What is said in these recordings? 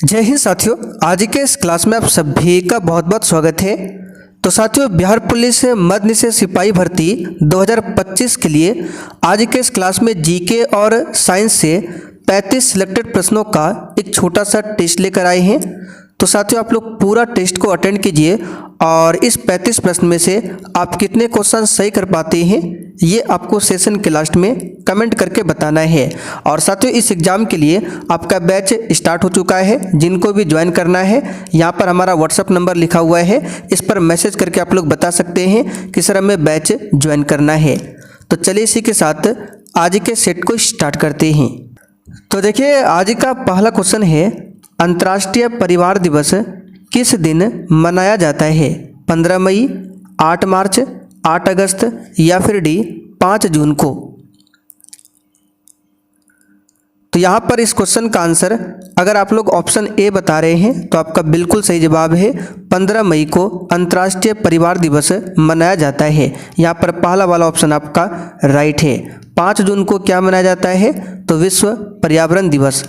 जय हिंद साथियों, आज के इस क्लास में आप सभी का बहुत बहुत स्वागत है। तो साथियों, बिहार पुलिस मध्य निषेध सिपाही भर्ती 2025 के लिए आज के इस क्लास में जीके और साइंस से 35 सिलेक्टेड प्रश्नों का एक छोटा सा टेस्ट लेकर आए हैं। तो साथियों, आप लोग पूरा टेस्ट को अटेंड कीजिए और इस 35 प्रश्न में से आप कितने क्वेश्चन सही कर पाते हैं ये आपको सेशन के लास्ट में कमेंट करके बताना है। और साथियों, इस एग्ज़ाम के लिए आपका बैच स्टार्ट हो चुका है। जिनको भी ज्वाइन करना है, यहाँ पर हमारा व्हाट्सअप नंबर लिखा हुआ है, इस पर मैसेज करके आप लोग बता सकते हैं कि सर हमें बैच ज्वाइन करना है। तो चलिए इसी के साथ आज के सेट को स्टार्ट करते हैं। तो देखिए, आज का पहला क्वेश्चन है, अंतर्राष्ट्रीय परिवार दिवस किस दिन मनाया जाता है? 15 मई, 8 मार्च, 8 अगस्त या फिर डी 5 जून को? तो यहाँ पर इस क्वेश्चन का आंसर अगर आप लोग ऑप्शन ए बता रहे हैं तो आपका बिल्कुल सही जवाब है। 15 मई को अंतर्राष्ट्रीय परिवार दिवस मनाया जाता है। यहाँ पर पहला वाला ऑप्शन आपका राइट है। 5 जून को क्या मनाया जाता है? तो विश्व पर्यावरण दिवस।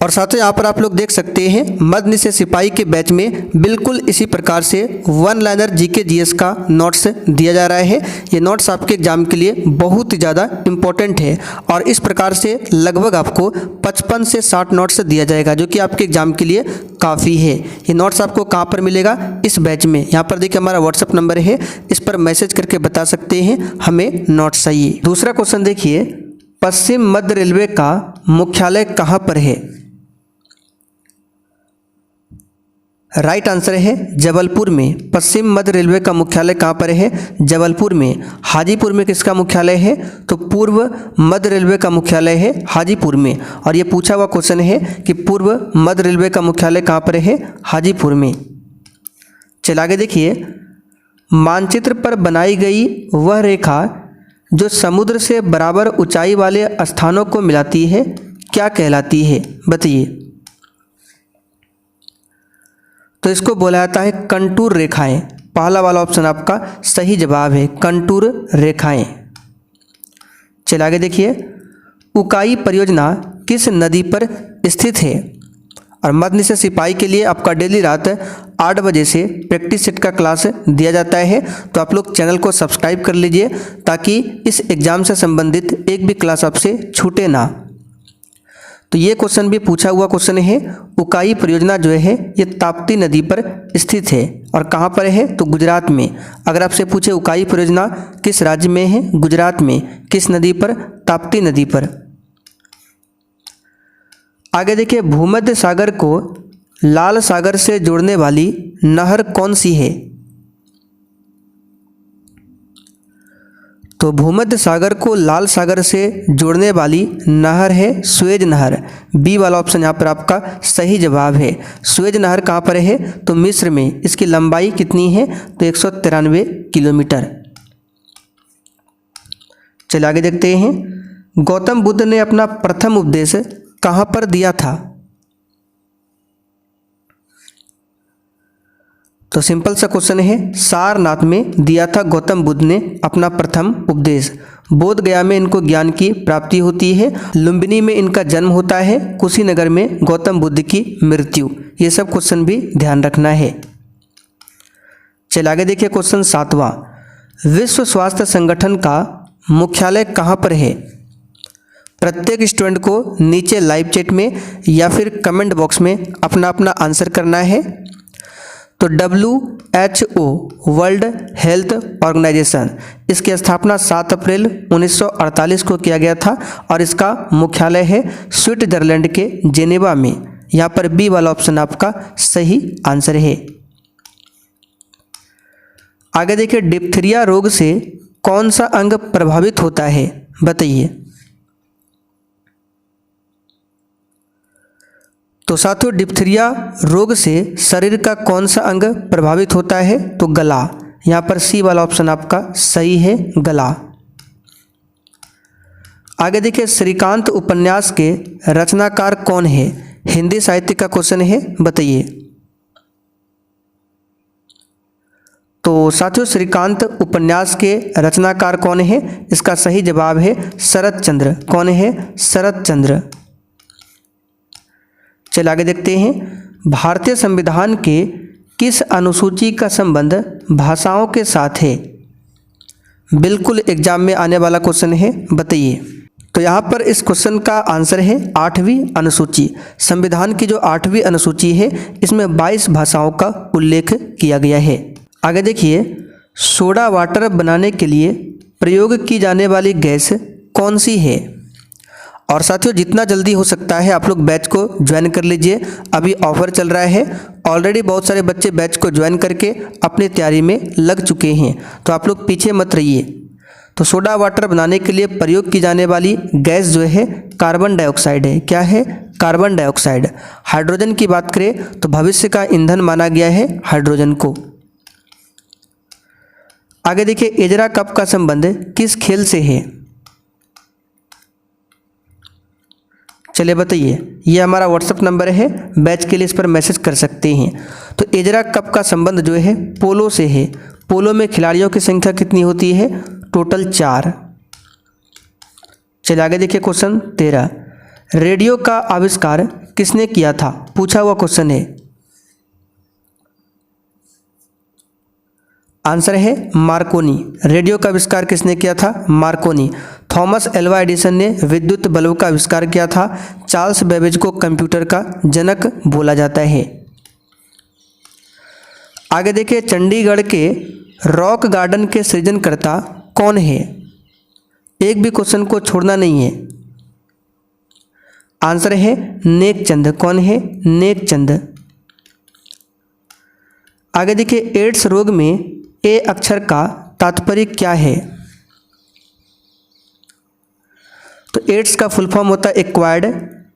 और साथ ही यहाँ पर आप लोग देख सकते हैं, मध्य निषेध सिपाही के बैच में बिल्कुल इसी प्रकार से वन लाइनर जीके जीएस का नोट्स दिया जा रहा है। ये नोट्स आपके एग्जाम के लिए बहुत ही ज़्यादा इम्पोर्टेंट है और इस प्रकार से लगभग आपको 55 से 60 नोट्स दिया जाएगा, जो कि आपके एग्जाम के लिए काफ़ी है। ये नोट्स आपको कहाँ पर मिलेगा? इस बैच में। यहाँ पर देखिए हमारा व्हाट्सअप नंबर है, इस पर मैसेज करके बता सकते हैं हमें नोट्स चाहिए। दूसरा क्वेश्चन देखिए, पश्चिम मध्य रेलवे का मुख्यालय कहाँ पर है? राइट आंसर है जबलपुर में। पश्चिम मध्य रेलवे का मुख्यालय कहाँ पर है? जबलपुर में। हाजीपुर में किसका मुख्यालय है? तो पूर्व मध्य रेलवे का मुख्यालय है हाजीपुर में। और ये पूछा हुआ क्वेश्चन है कि पूर्व मध्य रेलवे का मुख्यालय कहाँ पर है? हाजीपुर में। चलिए आगे देखिए, मानचित्र पर बनाई गई वह रेखा जो समुद्र से बराबर ऊंचाई वाले स्थानों को मिलाती है क्या कहलाती है? बताइए। तो इसको बोला जाता है कंटूर रेखाएं। पहला वाला ऑप्शन आपका सही जवाब है, कंटूर रेखाएं। चलिए आगे देखिए, उकाई परियोजना किस नदी पर स्थित है? और मध्य निषेध सिपाही के लिए आपका डेली रात 8 बजे से प्रैक्टिस सेट का क्लास दिया जाता है। तो आप लोग चैनल को सब्सक्राइब कर लीजिए ताकि इस एग्ज़ाम से संबंधित एक भी क्लास आपसे छूटे ना। तो ये क्वेश्चन भी पूछा हुआ क्वेश्चन है। उकाई परियोजना जो है ये ताप्ती नदी पर स्थित है और कहाँ पर है? तो गुजरात में। अगर आपसे पूछे उकाई परियोजना किस राज्य में है? गुजरात में। किस नदी पर? ताप्ती नदी पर। आगे देखिए, भूमध्य सागर को लाल सागर से जोड़ने वाली नहर कौन सी है? तो भूमध्य सागर को लाल सागर से जोड़ने वाली नहर है स्वेज नहर। बी वाला ऑप्शन यहाँ पर आपका सही जवाब है। स्वेज नहर कहाँ पर है? तो मिस्र में। इसकी लंबाई कितनी है? तो 193 किलोमीटर। चलिए आगे देखते हैं, गौतम बुद्ध ने अपना प्रथम उपदेश कहाँ पर दिया था? तो सिंपल सा क्वेश्चन है, सारनाथ में दिया था गौतम बुद्ध ने अपना प्रथम उपदेश। बोध गया में इनको ज्ञान की प्राप्ति होती है। लुम्बिनी में इनका जन्म होता है। कुशीनगर में गौतम बुद्ध की मृत्यु। ये सब क्वेश्चन भी ध्यान रखना है। चलिए आगे देखिए, क्वेश्चन 7वां, विश्व स्वास्थ्य संगठन का मुख्यालय कहाँ पर है? प्रत्येक स्टूडेंट को नीचे लाइव चैट में या फिर कमेंट बॉक्स में अपना अपना आंसर करना है। तो WHO वर्ल्ड हेल्थ ऑर्गेनाइजेशन, इसकी स्थापना 7 अप्रैल 1948 को किया गया था और इसका मुख्यालय है स्विट्जरलैंड के जेनेवा में। यहाँ पर बी वाला ऑप्शन आपका सही आंसर है। आगे देखिए, डिप्थीरिया रोग से कौन सा अंग प्रभावित होता है? बताइए। तो साथियों, डिप्थीरिया रोग से शरीर का कौन सा अंग प्रभावित होता है? तो गला। यहाँ पर सी वाला ऑप्शन आपका सही है, गला। आगे देखिए, श्रीकांत उपन्यास के रचनाकार कौन है? हिंदी साहित्य का क्वेश्चन है, बताइए। तो साथियों, श्रीकांत उपन्यास के रचनाकार कौन है? इसका सही जवाब है शरत चंद्र। कौन है? शरत चंद्र। चलिए आगे देखते हैं। भारतीय संविधान के किस अनुसूची का संबंध भाषाओं के साथ है? बिल्कुल एग्जाम में आने वाला क्वेश्चन है, बताइए। तो यहाँ पर इस क्वेश्चन का आंसर है 8वीं अनुसूची। संविधान की जो 8वीं अनुसूची है इसमें 22 भाषाओं का उल्लेख किया गया है। आगे देखिए, सोडा वाटर बनाने के लिए प्रयोग की जाने वाली गैस कौन सी है? और साथियों जितना जल्दी हो सकता है आप लोग बैच को ज्वाइन कर लीजिए, अभी ऑफर चल रहा है। ऑलरेडी बहुत सारे बच्चे बैच को ज्वाइन करके अपनी तैयारी में लग चुके हैं, तो आप लोग पीछे मत रहिए। तो सोडा वाटर बनाने के लिए प्रयोग की जाने वाली गैस जो है कार्बन डाइऑक्साइड है। क्या है? Carbon dioxide. हाइड्रोजन की बात करें तो भविष्य का ईंधन माना गया है हाइड्रोजन को। आगे देखिए, एजरा कप का संबंध किस खेल से है? चलिए बताइए, ये हमारा व्हाट्सएप नंबर है, बैच के लिए इस पर मैसेज कर सकते हैं। तो एजरा कप का संबंध जो है पोलो से है। पोलो में खिलाड़ियों की संख्या कितनी होती है? टोटल 4। चलिए आगे देखिए, क्वेश्चन 13। रेडियो का आविष्कार किसने किया था? पूछा हुआ क्वेश्चन है। आंसर है मार्कोनी। रेडियो का आविष्कार किसने किया था? मार्कोनी। थॉमस एल्वा एडिसन ने विद्युत बल्ब का आविष्कार किया था। चार्ल्स बेबेज को कंप्यूटर का जनक बोला जाता है। आगे देखिए, चंडीगढ़ के रॉक गार्डन के सृजनकर्ता कौन है? एक भी क्वेश्चन को छोड़ना नहीं है। आंसर है नेकचंद। कौन है? नेकचंद। आगे देखिए, एड्स रोग में ए अक्षर का तात्पर्य क्या है? तो एड्स का फुल फॉर्म होता है एक्वायर्ड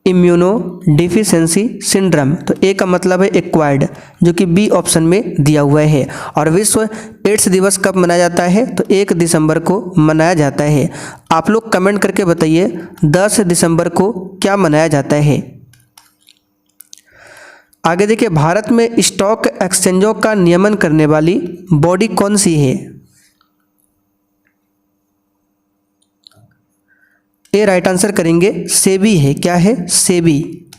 इम्यूनो डिफिशियंसी सिंड्रोम। तो ए का मतलब है एक्वायर्ड, जो कि बी ऑप्शन में दिया हुआ है। और विश्व एड्स दिवस कब मनाया जाता है? तो 1 दिसंबर को मनाया जाता है। आप लोग कमेंट करके बताइए 10 दिसंबर को क्या मनाया जाता है। आगे देखिए, भारत में स्टॉक एक्सचेंजों का नियमन करने वाली बॉडी कौन सी है? ए राइट आंसर करेंगे सेबी है। क्या है? सेबी।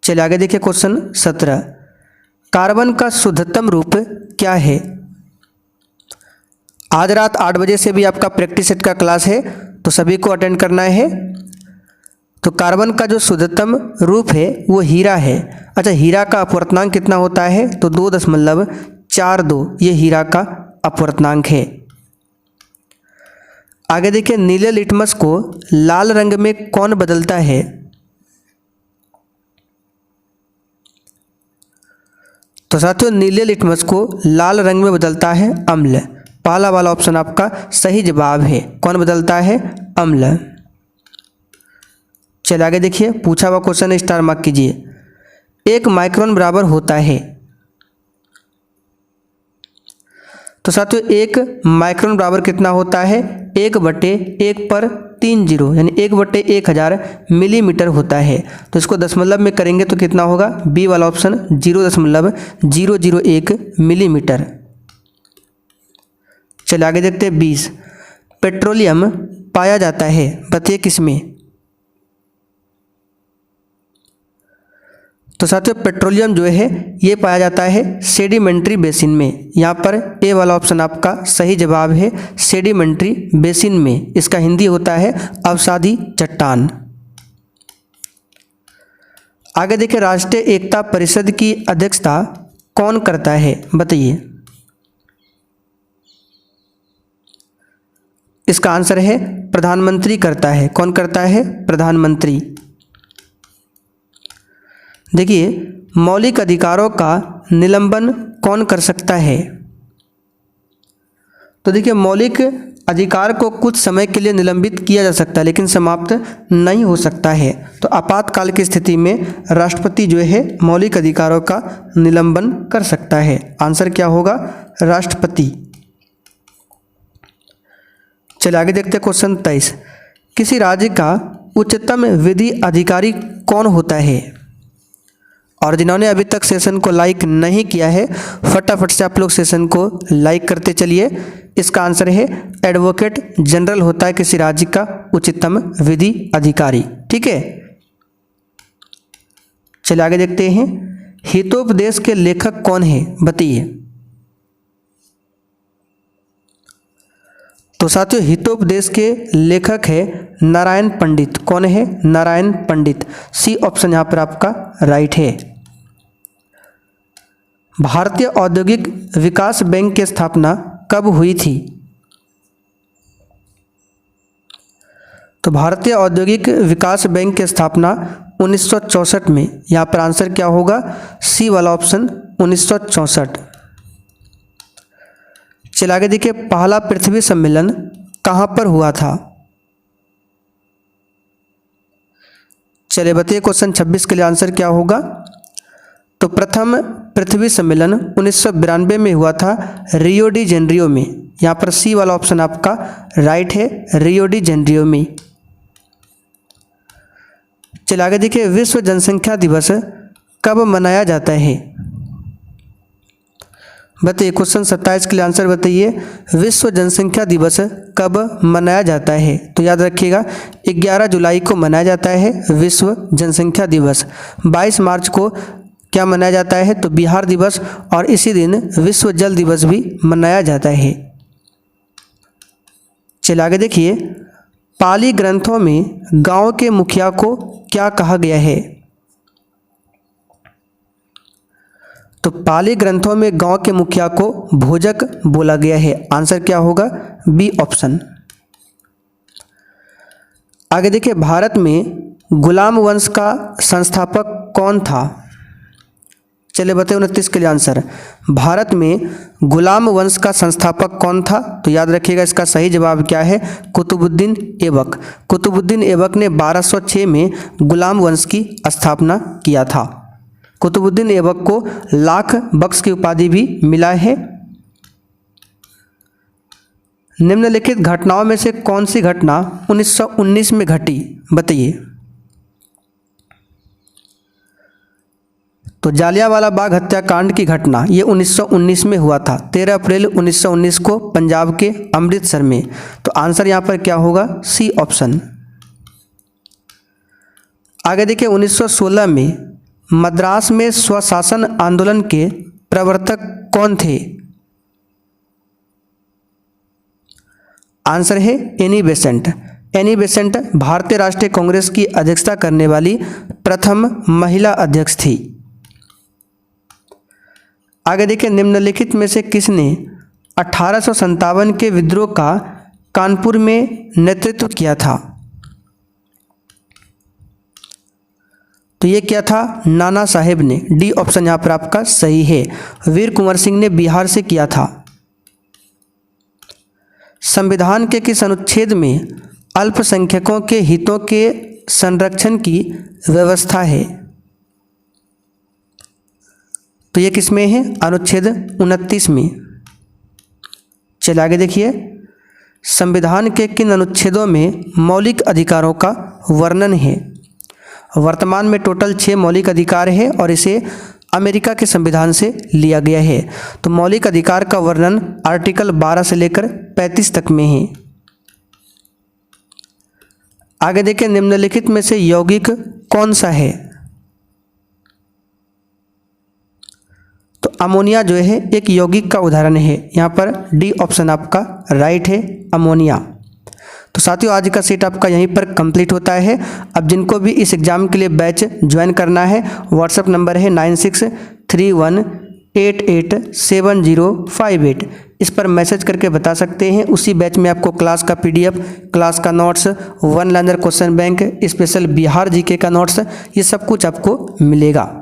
चलिए आगे देखिए, क्वेश्चन 17। कार्बन का शुद्धतम रूप क्या है? आज रात 8 बजे से भी आपका प्रैक्टिस सेट का क्लास है, तो सभी को अटेंड करना है। तो कार्बन का जो शुद्धतम रूप है वो हीरा है। अच्छा, हीरा का अपवर्तनांक कितना होता है? तो 2.42। ये हीरा का अपवर्तनांक है। आगे देखिए, नीले लिटमस को लाल रंग में कौन बदलता है? तो साथियों, नीले लिटमस को लाल रंग में बदलता है अम्ल। पहला वाला ऑप्शन आपका सही जवाब है। कौन बदलता है? अम्ल। चलिए आगे देखिए, पूछा हुआ क्वेश्चन स्टार मार्क कीजिए। 1 माइक्रोन बराबर होता है? तो साथियों, 1 माइक्रोन बराबर कितना होता है? 1/1/30 यानी 1/1000 मिलीमीटर होता है। तो इसको दशमलव में करेंगे तो कितना होगा? बी वाला ऑप्शन 0.001 मिलीमीटर। चलिए आगे देखते हैं 20। पेट्रोलियम पाया जाता है, बताइए किसमें? तो साथियों, पेट्रोलियम जो है ये पाया जाता है सेडिमेंट्री बेसिन में। यहाँ पर ए वाला ऑप्शन आपका सही जवाब है, सेडिमेंट्री बेसिन में। इसका हिंदी होता है अवसादी चट्टान। आगे देखिए, राष्ट्रीय एकता परिषद की अध्यक्षता कौन करता है? बताइए। इसका आंसर है प्रधानमंत्री करता है। कौन करता है? प्रधानमंत्री। देखिए, मौलिक अधिकारों का निलंबन कौन कर सकता है? तो देखिए, मौलिक अधिकार को कुछ समय के लिए निलंबित किया जा सकता है, लेकिन समाप्त नहीं हो सकता है। तो आपातकाल की स्थिति में राष्ट्रपति जो है मौलिक अधिकारों का निलंबन कर सकता है। आंसर क्या होगा? राष्ट्रपति। चलिए आगे देखते हैं क्वेश्चन 23। किसी राज्य का उच्चतम विधि अधिकारी कौन होता है? और जिन्होंने अभी तक सेशन को लाइक नहीं किया है, फटाफट से आप लोग सेशन को लाइक करते चलिए। इसका आंसर है एडवोकेट जनरल होता है किसी राज्य का उच्चतम विधि अधिकारी। ठीक है। चलिए आगे देखते हैं, हितोपदेश के लेखक कौन है, बताइए। तो साथियों हितोपदेश के लेखक है नारायण पंडित। कौन है? नारायण पंडित। सी ऑप्शन यहाँ पर आपका राइट है। भारतीय औद्योगिक विकास बैंक की स्थापना कब हुई थी? तो भारतीय औद्योगिक विकास बैंक की स्थापना 1964 में। यहाँ पर आंसर क्या होगा? सी वाला ऑप्शन 1964। चलिए आगे देखिए, पहला पृथ्वी सम्मेलन कहाँ पर हुआ था? चलिए बताइए, क्वेश्चन 26 के लिए आंसर क्या होगा? तो प्रथम पृथ्वी सम्मेलन 1992 में हुआ था रियो डी जेनेरियो में। यहाँ पर सी वाला ऑप्शन आपका राइट है, रियो डी जेनेरियो में। चलिए आगे देखिए, विश्व जनसंख्या दिवस कब मनाया जाता है? बताइए, क्वेश्चन 27 के लिए आंसर बताइए, विश्व जनसंख्या दिवस कब मनाया जाता है? तो याद रखिएगा 11 जुलाई को मनाया जाता है विश्व जनसंख्या दिवस। 22 मार्च को क्या मनाया जाता है? तो बिहार दिवस, और इसी दिन विश्व जल दिवस भी मनाया जाता है। चलिए आगे देखिए, पाली ग्रंथों में गांव के मुखिया को क्या कहा गया है? तो पाली ग्रंथों में गांव के मुखिया को भोजक बोला गया है। आंसर क्या होगा? B option. आगे देखिए, भारत में गुलाम वंश का संस्थापक कौन था? चलिए बताइए 29 के लिए आंसर। भारत में गुलाम वंश का संस्थापक कौन था? तो याद रखिएगा इसका सही जवाब क्या है? कुतुबुद्दीन ऐबक। कुतुबुद्दीन ऐबक ने 1206 में गुलाम वंश की स्थापना किया था। कुतुबुद्दीन ऐबक को लाख बख्श की उपाधि भी मिला है। निम्नलिखित घटनाओं में से कौन सी घटना 1919 में घटी? बताइए। तो जालियांवाला बाग हत्याकांड की घटना ये 1919 में हुआ था, 13 अप्रैल 1919 को पंजाब के अमृतसर में। तो आंसर यहाँ पर क्या होगा? C option. आगे देखिए, 1916 में मद्रास में स्वशासन आंदोलन के प्रवर्तक कौन थे? आंसर है एनी बेसेंट। एनी बेसेंट भारतीय राष्ट्रीय कांग्रेस की अध्यक्षता करने वाली प्रथम महिला अध्यक्ष थी। आगे देखिए, निम्नलिखित में से किसने 1857 के विद्रोह का कानपुर में नेतृत्व किया था? तो ये क्या था? नाना साहेब ने। डी ऑप्शन यहाँ पर आपका सही है। वीर कुंवर सिंह ने बिहार से किया था। संविधान के किस अनुच्छेद में अल्पसंख्यकों के हितों के संरक्षण की व्यवस्था है? तो ये किस में है? अनुच्छेद 29 में। चलिए आगे देखिए, संविधान के किन अनुच्छेदों में मौलिक अधिकारों का वर्णन है? वर्तमान में टोटल 6 मौलिक अधिकार है और इसे अमेरिका के संविधान से लिया गया है। तो मौलिक अधिकार का वर्णन आर्टिकल 12 से लेकर 35 तक में है। आगे देखिए, निम्नलिखित में से यौगिक कौन सा है? तो अमोनिया जो है एक यौगिक का उदाहरण है। यहाँ पर डी ऑप्शन आपका राइट है, अमोनिया। तो साथियों आज का सेट आपका यहीं पर कंप्लीट होता है। अब जिनको भी इस एग्ज़ाम के लिए बैच ज्वाइन करना है, व्हाट्सएप नंबर है 9631887058। इस पर मैसेज करके बता सकते हैं। उसी बैच में आपको क्लास का PDF, क्लास का notes, one liner question bank, special Bihar GK का नोट्स, ये सब कुछ आपको मिलेगा।